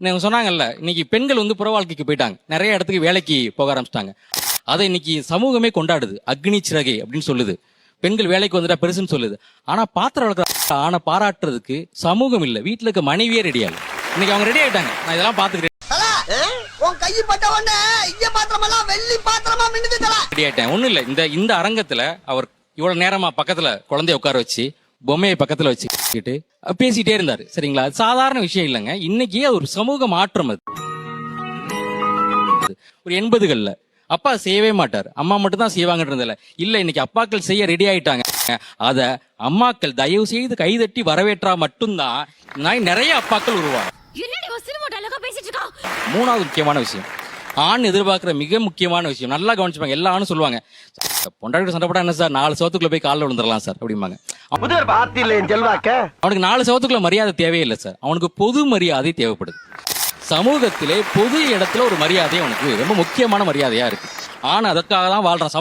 நீங்க சொன்னாங்கல்ல, இன்னைக்கு பெண்கள் வந்து புற வாழ்க்கைக்கு போயிட்டாங்க, நிறைய இடத்துக்கு வேலைக்கு போக ஆரம்பிச்சிட்டாங்க. அதை இன்னைக்கு சமூகமே கொண்டாடுது. அக்னி சிறகை அப்படின்னு சொல்லுது. பெண்கள் வேலைக்கு வந்துட்டா பெருசுன்னு சொல்லுது. ஆனா பாத்திரம் வளர்க்குற ஆனா பாராட்டுறதுக்கு சமூகம் இல்ல, வீட்டுல இருக்க மனைவியே ரெடியா இல்ல. இன்னைக்கு அவங்க ரெடி ஆயிட்டாங்க. நான் இதெல்லாம் பாத்துக்கிறேன். ரெடி ஆயிட்டேன். ஒண்ணும் இல்ல, இந்த அரங்கத்துல அவர் இவ்வளவு நேரமா பக்கத்துல குழந்தைய உட்கார வச்சு பொம்மையை பக்கத்துல வச்சுக்கிட்டு பேசிட்டே இருந்தாரு. சரிங்களா? அது சாதாரண விஷயம் இல்லைங்க. இன்னைக்கு ஒரு சமூக மாற்றம். அது ஒரு 80கள்ல அப்பா செய்யவே மாட்டார், அம்மா மட்டும் தான் செய்வாங்கன்றதுல இல்ல. இன்னைக்கு அப்பாக்கள் செய்ய ரெடி ஆயிட்டாங்க. அத அம்மாக்கள் தயவு செய்து கைதட்டி வரவேற்றா மட்டும்தான் நிறைய அப்பாக்கள் உருவாங்க. மூணாவது முக்கியமான விஷயம், ஆண் எதிர்பார்க்கிற மிக முக்கியமான விஷயம், நல்லா கவனிச்சுப்பாங்க. எல்லா ஆணும் சொல்லுவாங்க, பொண்டாட்டி சண்டை போட்டா என்ன சார், 4 சவத்துக்குள்ள போய் காலில் விழுந்துடலாம் சார் அப்படிம்பாங்க. அவனுக்கு 4 சவத்துக்குள்ள மரியாதை தேவையில்லை சார், அவனுக்கு பொது மரியாதை தேவைப்படுது. சமூகத்திலே பொது இடத்துல ஒரு மரியாதை அவனுக்கு ரொம்ப முக்கியமான மரியாதையா இருக்கு. ஆனா அதற்காக தான் வாழ்றான்.